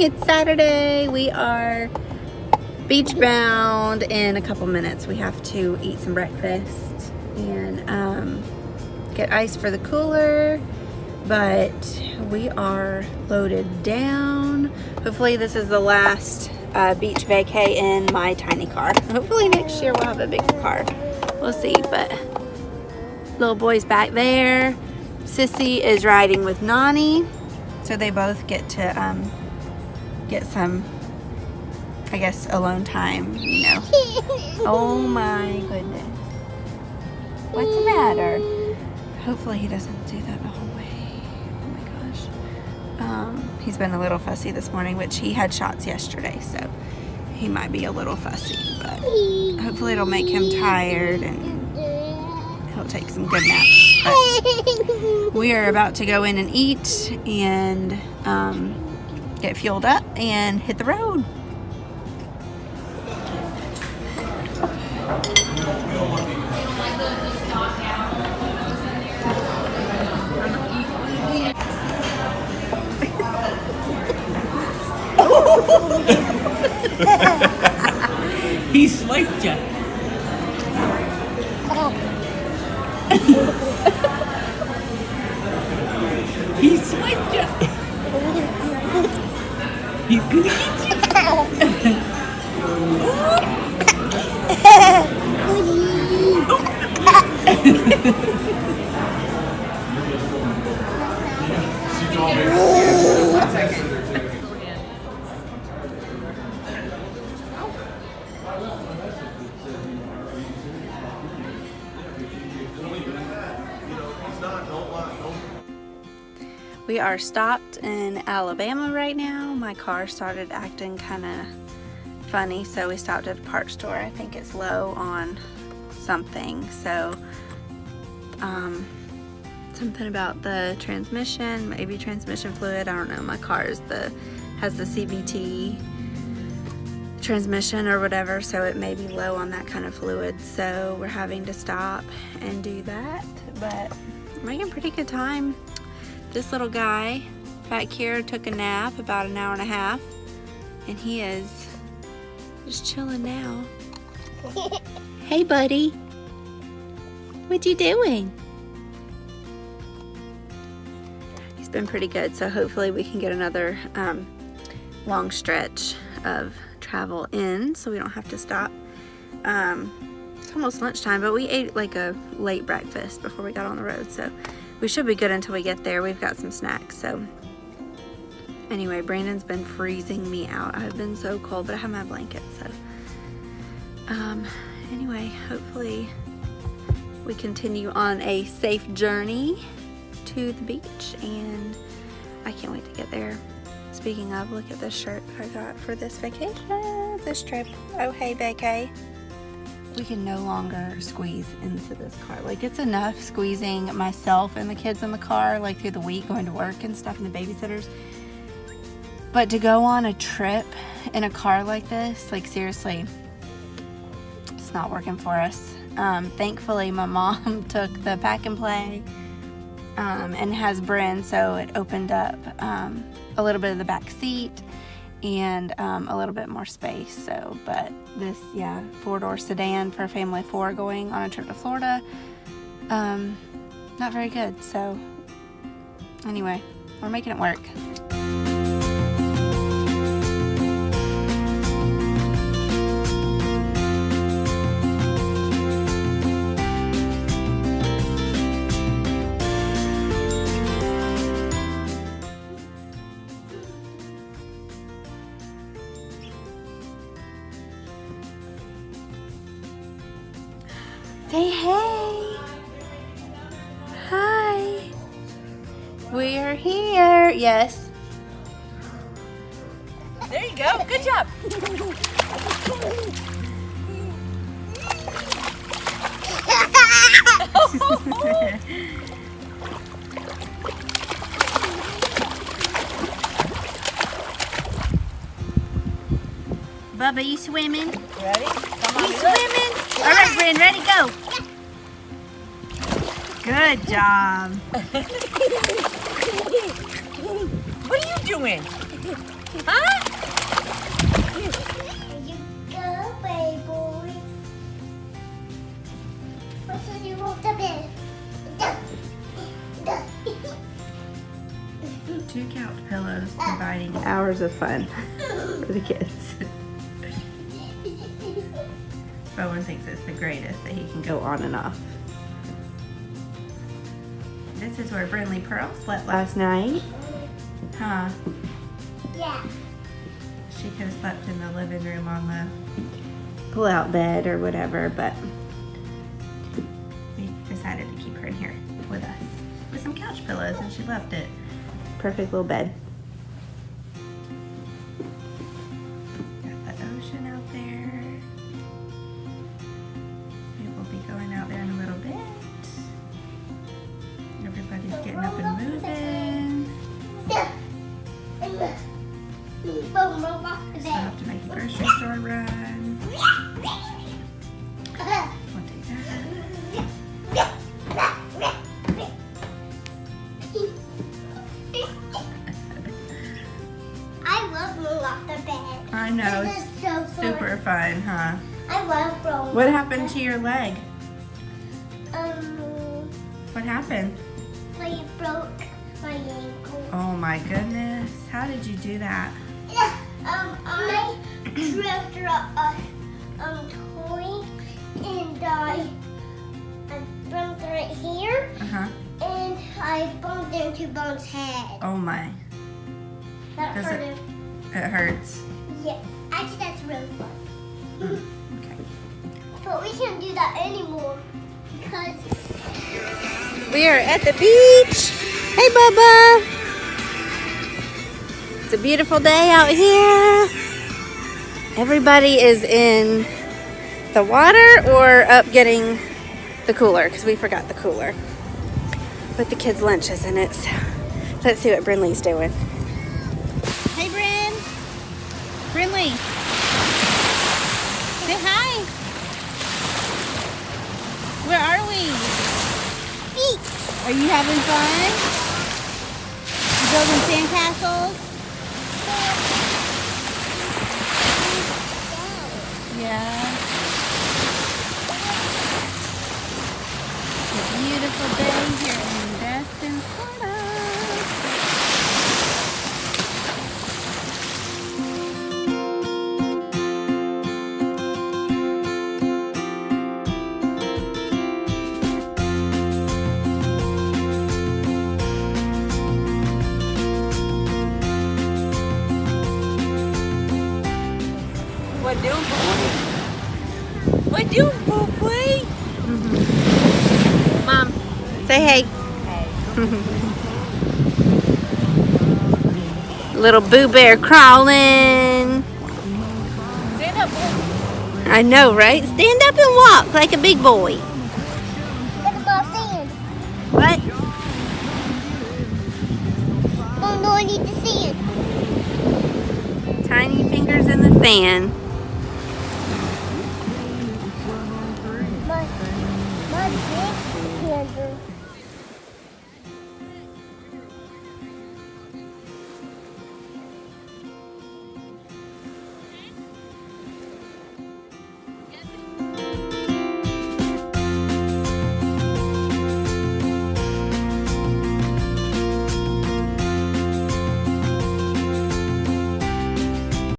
It's Saturday. We are beach bound in a couple minutes. We have to eat some breakfast and get ice for the cooler, but we are loaded down. Hopefully this is the last beach vacay in my tiny car. Hopefully next year we'll have a big car. We'll see, but little boy's back there. Sissy is riding with Nani, so they both get to get some, I guess, alone time, you know. Oh my goodness. What's the matter? Hopefully he doesn't do that the whole way. Oh my gosh. He's been a little fussy this morning, which he had shots yesterday, so he might be a little fussy, but hopefully it'll make him tired and he'll take some good naps. But we are about to go in and eat and get fueled up and hit the road. He swiped you. He swiped you. He's gonna get you. We are stopped in Alabama right now. My car started acting kind of funny, so we stopped at a parts store. I think it's low on something, so something about the transmission, maybe transmission fluid, I don't know. My car has the CVT transmission or whatever, so it may be low on that kind of fluid, so we're having to stop and do that, but we're making pretty good time. This little guy back here took a nap about an hour and a half, and he is just chilling now. Hey buddy, what you doing? He's been pretty good, so hopefully we can get another long stretch of travel in so we don't have to stop. It's almost lunchtime, but we ate like a late breakfast before we got on the road, so we should be good until we get there. We've got some snacks, so anyway, Brandon's been freezing me out. I've been so cold, but I have my blanket, so anyway, hopefully we continue on a safe journey to the beach, and I can't wait to get there. Speaking of, look at this shirt that I got for this vacation, this trip. Oh hey vacay. We can no longer squeeze into this car. Like, it's enough squeezing myself and the kids in the car, like through the week going to work and stuff, and the babysitters. But to go on a trip in a car like this, like seriously, it's not working for us. Thankfully, my mom took the pack and play and has Bryn, so it opened up a little bit of the back seat and a little bit more space. So, but this, yeah, 4-door sedan for a family of 4 going on a trip to Florida, not very good. So anyway, we're making it work. Say hey. Hi. We're here. Yes. There you go. Good job. Bubba, you swimming? Ready? Come on. You swimming? All right, Bryn, ready, go. Good job. What are you doing? Huh? Here you go, baby boy. What's the you off the bed? Two couch pillows providing hours of fun for the kids. Bowen thinks it's the greatest that he can go on and off. This is where Brinley Pearl slept last night. Huh? Yeah. She could have slept in the living room on the pull-out bed or whatever, but we decided to keep her in here with us with some couch pillows, and she loved it. Perfect little bed. Got the ocean out there. We will be going out there in a little bit. Everybody's getting up and moving. Still have to make a grocery store run. We'll take that. I love rolling off the bed. I know, This it's is so fun. super fun, huh? I love rolling. What happened to your leg? Um, What happened? I broke my ankle. Oh my goodness. How did you do that? I tripped toy and I bumped right here Uh-huh. and I bumped into Bone's head. Oh my. That Does hurt it- him. It hurts. Yeah, actually that's really fun. Okay. But we can't do that anymore because We are at the beach. Hey, Bubba. It's a beautiful day out here. Everybody is in the water or up getting the cooler because we forgot the cooler. But the kids' lunch is in it, so let's see what Brinley's doing. Hey, Bryn. Brinley. Say hi. Where are we? beach. Are you having fun? You building sandcastles? Yeah. It's a beautiful day here in Destin, Florida. What doing, boy? What doing, boy? Mom, say hey. Little Boo Bear crawling. Stand up, boy. I know, right? Stand up and walk like a big boy. Look at my sand. What? Oh no, I need the sand. Tiny fingers in the sand. My big finger.